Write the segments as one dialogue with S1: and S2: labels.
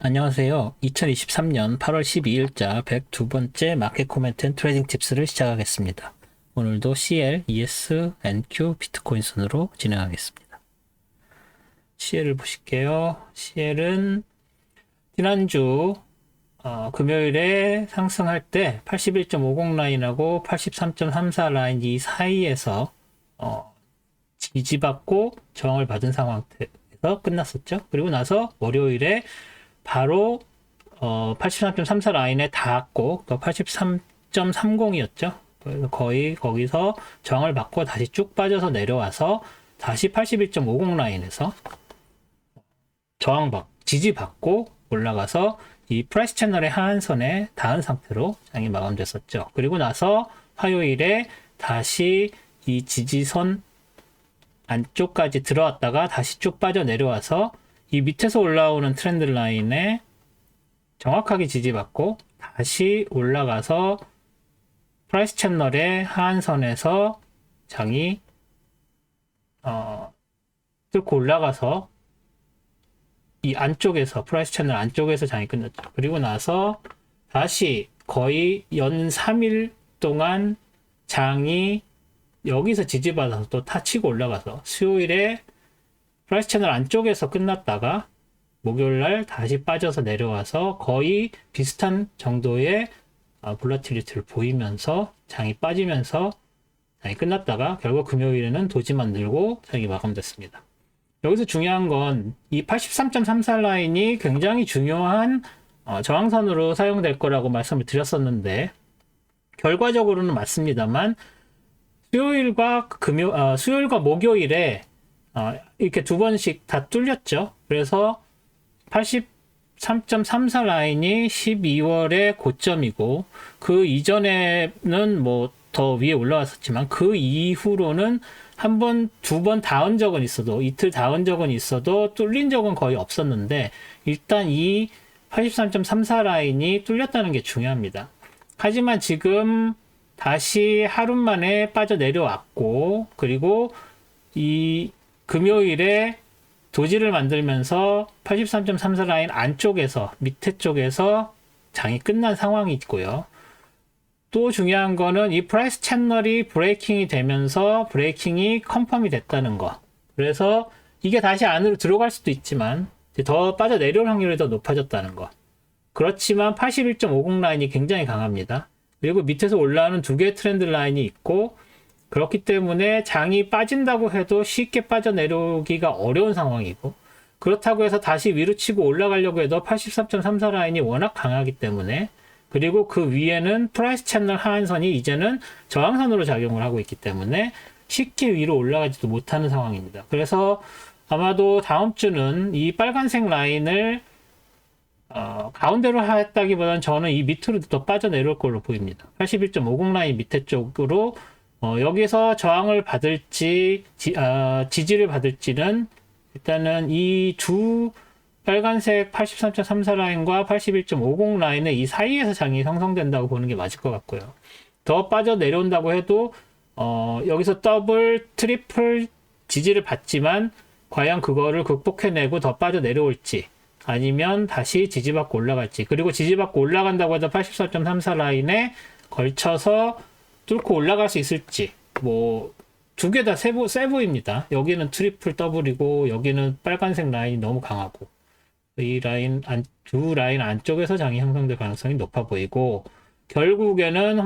S1: 안녕하세요. 2023년 8월 12일자 102번째 마켓 코멘트 앤 트레이딩 팁스를 시작하겠습니다. 오늘도 CL, ES, NQ, 비트코인 순으로 진행하겠습니다. CL을 보실게요. CL은 지난주 금요일에 상승할 때 81.50 라인하고 83.34 라인 이 사이에서 지지받고 저항을 받은 상황에서 끝났었죠. 그리고 나서 월요일에 바로 83.34 라인에 닿았고 또 83.30이었죠. 그래서 거의 거기서 저항을 받고 다시 쭉 빠져서 내려와서 다시 81.50 라인에서 지지받고 올라가서 이 프라이스 채널의 하한선에 닿은 상태로 장이 마감됐었죠. 그리고 나서 화요일에 다시 이 지지선 안쪽까지 들어왔다가 다시 쭉 빠져 내려와서 이 밑에서 올라오는 트렌드 라인에 정확하게 지지받고 다시 올라가서 프라이스 채널의 하한선에서 장이 뚫고 올라가서 이 안쪽에서 프라이스 채널 안쪽에서 장이 끝났죠. 그리고 나서 다시 거의 연 3일 동안 장이 여기서 지지받아서 또 타치고 올라가서 수요일에 프라이스 채널 안쪽에서 끝났다가 목요일날 다시 빠져서 내려와서 거의 비슷한 정도의 볼라틸리티를 보이면서 장이 빠지면서 장이 끝났다가 결국 금요일에는 도지만 늘고 장이 마감됐습니다. 여기서 중요한 건 이 83.34 라인이 굉장히 중요한 저항선으로 사용될 거라고 말씀을 드렸었는데 결과적으로는 맞습니다만 수요일과 목요일에 이렇게 두 번씩 다 뚫렸죠. 그래서 83.34 라인이 12월의 고점이고 그 이전에는 뭐 더 위에 올라왔었지만 그 이후로는 한 번, 두 번 닿은 적은 있어도 이틀 닿은 적은 있어도 뚫린 적은 거의 없었는데 일단 이 83.34 라인이 뚫렸다는 게 중요합니다. 하지만 지금 다시 하루 만에 빠져 내려왔고 그리고 이 금요일에 도지를 만들면서 83.34 라인 안쪽에서 밑에 쪽에서 장이 끝난 상황이 있고요. 또 중요한 거는 이 프라이스 채널이 브레이킹이 되면서 브레이킹이 컨펌이 됐다는 거. 그래서 이게 다시 안으로 들어갈 수도 있지만 더 빠져 내려올 확률이 더 높아졌다는 거. 그렇지만 81.50 라인이 굉장히 강합니다. 그리고 밑에서 올라오는 두 개의 트렌드 라인이 있고 그렇기 때문에 장이 빠진다고 해도 쉽게 빠져내려오기가 어려운 상황이고 그렇다고 해서 다시 위로 치고 올라가려고 해도 83.34 라인이 워낙 강하기 때문에 그리고 그 위에는 프라이스 채널 하한선이 이제는 저항선으로 작용을 하고 있기 때문에 쉽게 위로 올라가지도 못하는 상황입니다. 그래서 아마도 다음 주는 이 빨간색 라인을 가운데로 했다기보다는 저는 이 밑으로 더 빠져내려올 걸로 보입니다. 81.50 라인 밑에 쪽으로 여기서 저항을 받을지 지지를 받을지는 일단은 이 두 빨간색 83.34 라인과 81.50 라인의 이 사이에서 장이 형성된다고 보는 게 맞을 것 같고요. 더 빠져 내려온다고 해도 여기서 더블, 트리플 지지를 받지만 과연 그거를 극복해내고 더 빠져 내려올지 아니면 다시 지지받고 올라갈지 그리고 지지받고 올라간다고 해도 84.34 라인에 걸쳐서 뚫고 올라갈 수 있을지 뭐 두 개 다 세 보입니다. 여기는 트리플 더블이고 여기는 빨간색 라인이 너무 강하고 이 라인 두 라인 안쪽에서 장이 형성될 가능성이 높아 보이고 결국에는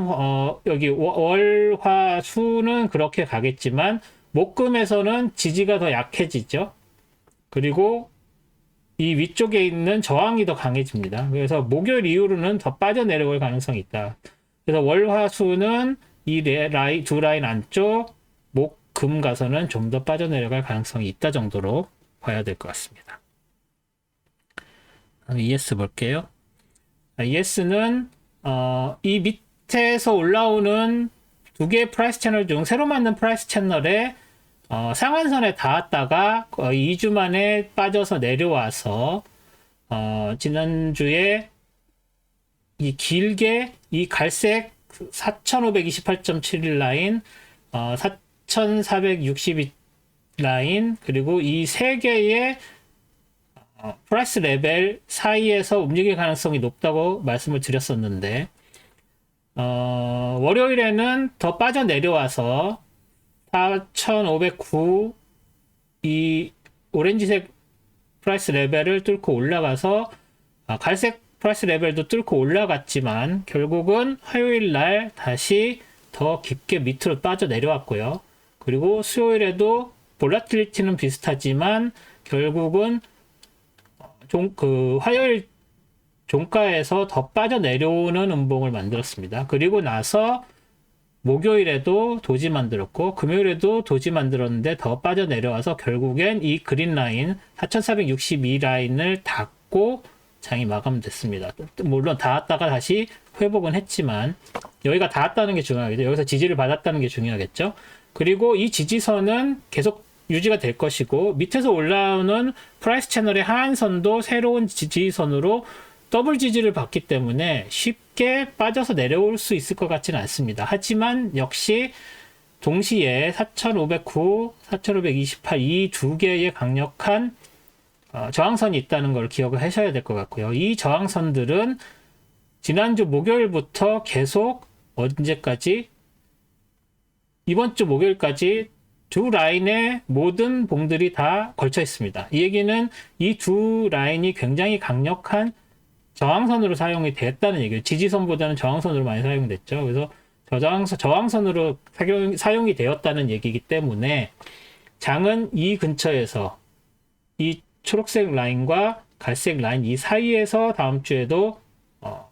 S1: 여기 월화수는 그렇게 가겠지만 목금에서는 지지가 더 약해지죠. 그리고 이 위쪽에 있는 저항이 더 강해집니다. 그래서 목요일 이후로는 더 빠져내려올 가능성이 있다. 그래서 월화수는 이 두 라인 안쪽 목, 금 가서는 좀 더 빠져내려갈 가능성이 있다 정도로 봐야 될 것 같습니다. ES 볼게요. ES는 이 밑에서 올라오는 두 개의 프라이스 채널 중 새로 만든 프라이스 채널에 상한선에 닿았다가 2주 만에 빠져서 내려와서 지난주에 이 길게 이 갈색 4528.71 라인 4462 라인 그리고 이 세 개의 프라이스 레벨 사이에서 움직일 가능성이 높다고 말씀을 드렸었는데, 월요일에는 더 빠져내려와서 4,509 이 오렌지색 프라이스 레벨을 뚫고 올라가서 갈색 프라이스 레벨도 뚫고 올라갔지만 결국은 화요일 날 다시 더 깊게 밑으로 빠져내려왔고요. 그리고 수요일에도 볼라틸리티는 비슷하지만 결국은 화요일 종가에서 더 빠져내려오는 음봉을 만들었습니다. 그리고 나서 목요일에도 도지 만들었고 금요일에도 도지 만들었는데 더 빠져내려와서 결국엔 이 그린 라인 4462 라인을 닫고 장이 마감됐습니다. 물론 닿았다가 다시 회복은 했지만 여기가 닿았다는 게 중요하겠죠. 여기서 지지를 받았다는 게 중요하겠죠. 그리고 이 지지선은 계속 유지가 될 것이고 밑에서 올라오는 프라이스 채널의 하한선도 새로운 지지선으로 더블 지지를 받기 때문에 쉽게 빠져서 내려올 수 있을 것 같지는 않습니다. 하지만 역시 동시에 4509, 4528 이 두 개의 강력한 저항선이 있다는 걸 기억을 하셔야 될 것 같고요. 이 저항선들은 지난주 목요일부터 계속 언제까지? 이번 주 목요일까지 두 라인의 모든 봉들이 다 걸쳐 있습니다. 이 얘기는 이 두 라인이 굉장히 강력한 저항선으로 사용이 됐다는 얘기예요. 지지선보다는 저항선으로 많이 사용됐죠. 그래서 저항선으로 사용이 되었다는 얘기이기 때문에 장은 이 근처에서 이 초록색 라인과 갈색 라인 이 사이에서 다음 주에도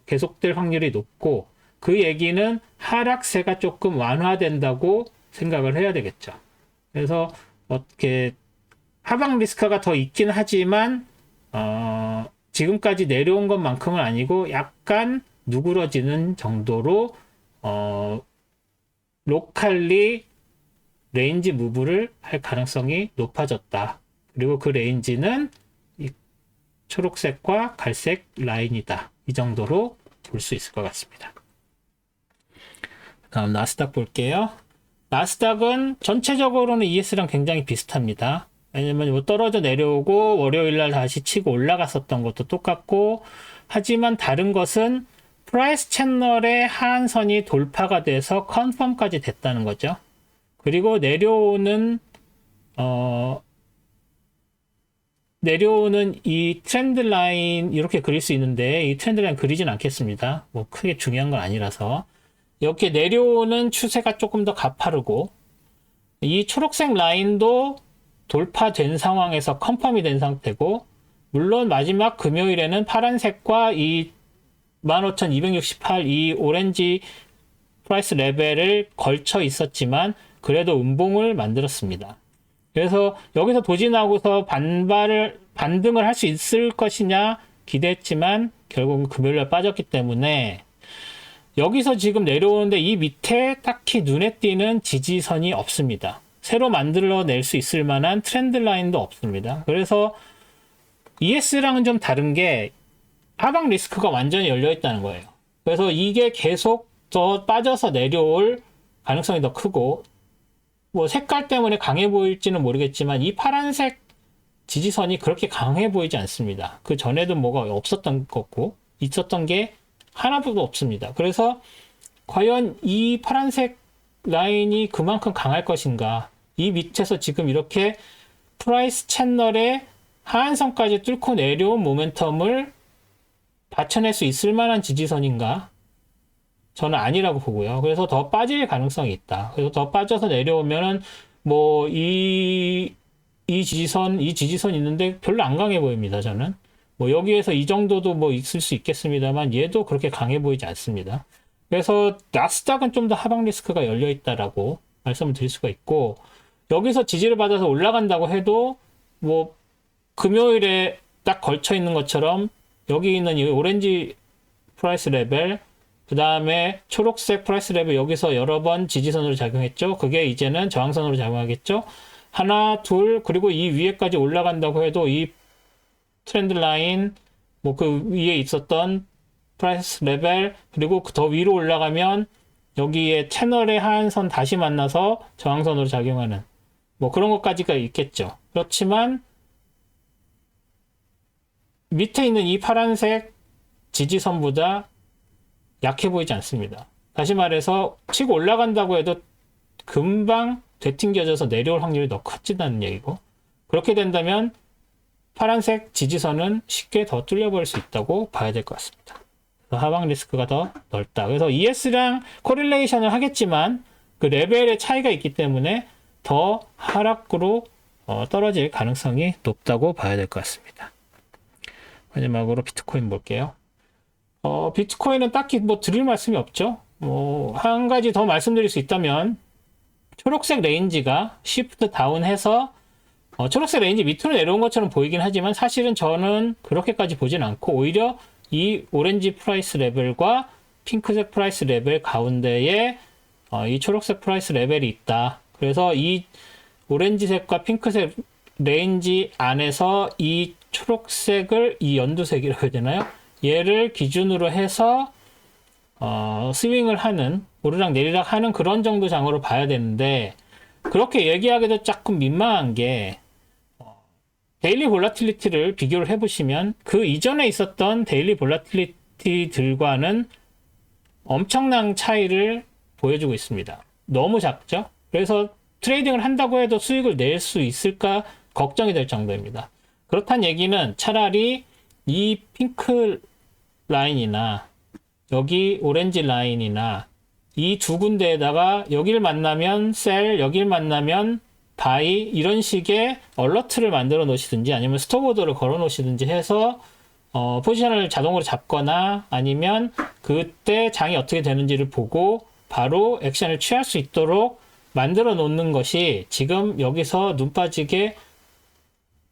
S1: 계속될 확률이 높고 그 얘기는 하락세가 조금 완화된다고 생각을 해야 되겠죠. 그래서 어떻게 하방 리스크가 더 있긴 하지만 지금까지 내려온 것만큼은 아니고 약간 누그러지는 정도로 로컬리 레인지 무브를 할 가능성이 높아졌다. 그리고 그 레인지는 이 초록색과 갈색 라인이다. 이 정도로 볼 수 있을 것 같습니다. 다음 나스닥 볼게요. 나스닥은 전체적으로는 ES랑 굉장히 비슷합니다. 왜냐면 뭐 떨어져 내려오고 월요일날 다시 치고 올라갔었던 것도 똑같고 하지만 다른 것은 프라이스 채널의 하한선이 돌파가 돼서 컨펌까지 됐다는 거죠. 그리고 내려오는 이 트렌드 라인 이렇게 그릴 수 있는데 이 트렌드 라인 그리진 않겠습니다. 뭐 크게 중요한 건 아니라서 이렇게 내려오는 추세가 조금 더 가파르고 이 초록색 라인도 돌파된 상황에서 컨펌이 된 상태고 물론 마지막 금요일에는 파란색과 이 15,268 이 오렌지 프라이스 레벨을 걸쳐 있었지만 그래도 음봉을 만들었습니다. 그래서 여기서 도진하고서 반등을 할 수 있을 것이냐 기대했지만 결국은 금요일에 빠졌기 때문에 여기서 지금 내려오는데 이 밑에 딱히 눈에 띄는 지지선이 없습니다. 새로 만들어낼 수 있을 만한 트렌드 라인도 없습니다. 그래서 ES랑은 좀 다른 게 하방 리스크가 완전히 열려 있다는 거예요. 그래서 이게 계속 더 빠져서 내려올 가능성이 더 크고 뭐 색깔 때문에 강해 보일지는 모르겠지만 이 파란색 지지선이 그렇게 강해 보이지 않습니다. 그 전에도 뭐가 없었던 거고 있었던 게 하나도 없습니다. 그래서 과연 이 파란색 라인이 그만큼 강할 것인가? 이 밑에서 지금 이렇게 프라이스 채널의 하한선까지 뚫고 내려온 모멘텀을 받쳐낼 수 있을 만한 지지선인가? 저는 아니라고 보고요. 그래서 더 빠질 가능성이 있다. 그래서 더 빠져서 내려오면은 뭐 이 지지선 있는데 별로 안 강해 보입니다. 저는 뭐 여기에서 이 정도도 뭐 있을 수 있겠습니다만 얘도 그렇게 강해 보이지 않습니다. 그래서 나스닥은 좀 더 하방 리스크가 열려 있다라고 말씀을 드릴 수가 있고 여기서 지지를 받아서 올라간다고 해도 뭐 금요일에 딱 걸쳐 있는 것처럼 여기 있는 이 오렌지 프라이스 레벨 그 다음에 초록색 프라이스 레벨 여기서 여러 번 지지선으로 작용했죠. 그게 이제는 저항선으로 작용하겠죠. 하나, 둘, 그리고 이 위에까지 올라간다고 해도 이 트렌드 라인, 뭐 그 위에 있었던 프라이스 레벨, 그리고 더 위로 올라가면 여기에 채널의 하한선 다시 만나서 저항선으로 작용하는 뭐 그런 것까지가 있겠죠. 그렇지만 밑에 있는 이 파란색 지지선보다 약해 보이지 않습니다. 다시 말해서 치고 올라간다고 해도 금방 되튕겨져서 내려올 확률이 더 커진다는 얘기고, 그렇게 된다면 파란색 지지선은 쉽게 더 뚫려버릴 수 있다고 봐야 될 것 같습니다. 하방 리스크가 더 넓다. 그래서 ES랑 코릴레이션을 하겠지만 그 레벨의 차이가 있기 때문에 더 하락으로 떨어질 가능성이 높다고 봐야 될 것 같습니다. 마지막으로 비트코인 볼게요. 비트코인은 딱히 뭐 드릴 말씀이 없죠. 한 가지 더 말씀드릴 수 있다면, 초록색 레인지가 시프트 다운해서 초록색 레인지 밑으로 내려온 것처럼 보이긴 하지만 사실은 저는 그렇게까지 보진 않고, 오히려 이 오렌지 프라이스 레벨과 핑크색 프라이스 레벨 가운데에 이 초록색 프라이스 레벨이 있다. 그래서 이 오렌지색과 핑크색 레인지 안에서 이 초록색을, 이 연두색이라고 해야 되나요? 얘를 기준으로 해서 스윙을 하는, 오르락 내리락 하는 그런 정도 장으로 봐야 되는데, 그렇게 얘기하기도 조금 민망한 게, 데일리 볼라틸리티를 비교를 해보시면 그 이전에 있었던 데일리 볼라틸리티들과는 엄청난 차이를 보여주고 있습니다. 너무 작죠? 그래서 트레이딩을 한다고 해도 수익을 낼 수 있을까 걱정이 될 정도입니다. 그렇다는 얘기는 차라리 이 핑크 라인이나 여기 오렌지 라인이나 이 두 군데에다가 여기를 만나면 셀, 여기를 만나면 바이, 이런 식의 얼러트를 만들어 놓으시든지 아니면 스톱오더를 걸어 놓으시든지 해서 포지션을 자동으로 잡거나, 아니면 그때 장이 어떻게 되는지를 보고 바로 액션을 취할 수 있도록 만들어 놓는 것이 지금 여기서 눈 빠지게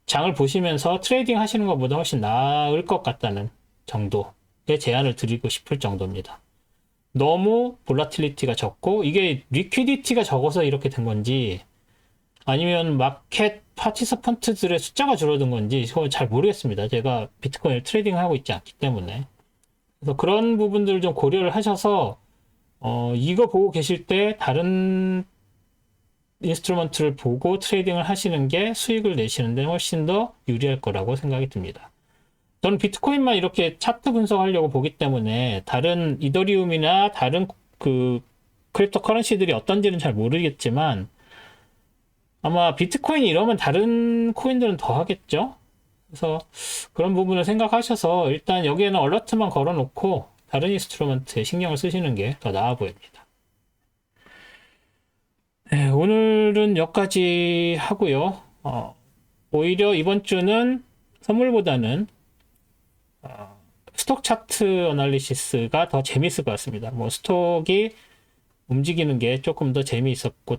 S1: 장을 보시면서 트레이딩 하시는 것보다 훨씬 나을 것 같다는 정도의 제안을 드리고 싶을 정도입니다. 너무 볼라틸리티가 적고, 이게 리퀴디티가 적어서 이렇게 된 건지 아니면 마켓 파티서펀트들의 숫자가 줄어든 건지 잘 모르겠습니다. 제가 비트코인을 트레이딩하고 있지 않기 때문에. 그래서 그런 부분들을 좀 고려를 하셔서 이거 보고 계실 때 다른 인스트루먼트를 보고 트레이딩을 하시는 게 수익을 내시는 데 훨씬 더 유리할 거라고 생각이 듭니다. 저는 비트코인만 이렇게 차트 분석하려고 보기 때문에 다른 이더리움이나 다른 그 크립토 커런시들이 어떤지는 잘 모르겠지만, 아마 비트코인이 이러면 다른 코인들은 더 하겠죠? 그래서 그런 부분을 생각하셔서 일단 여기에는 얼러트만 걸어놓고 다른 인스트루먼트에 신경을 쓰시는 게 더 나아 보입니다. 네, 오늘은 여기까지 하고요. 오히려 이번 주는 선물보다는 스톡 차트 어널리시스가 더 재밌을 것 같습니다. 뭐 스톡이 움직이는 게 조금 더 재미있었고,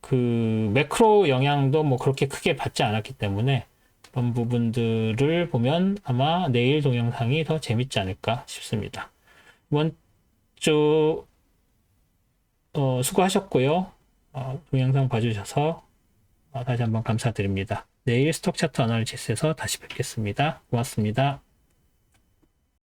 S1: 그 매크로 영향도 뭐 그렇게 크게 받지 않았기 때문에 그런 부분들을 보면 아마 내일 동영상이 더 재밌지 않을까 싶습니다. 이번 주 수고하셨고요. 동영상 봐주셔서 다시 한번 감사드립니다. 내일 스톡 차트 어널리시스에서 다시 뵙겠습니다. 고맙습니다.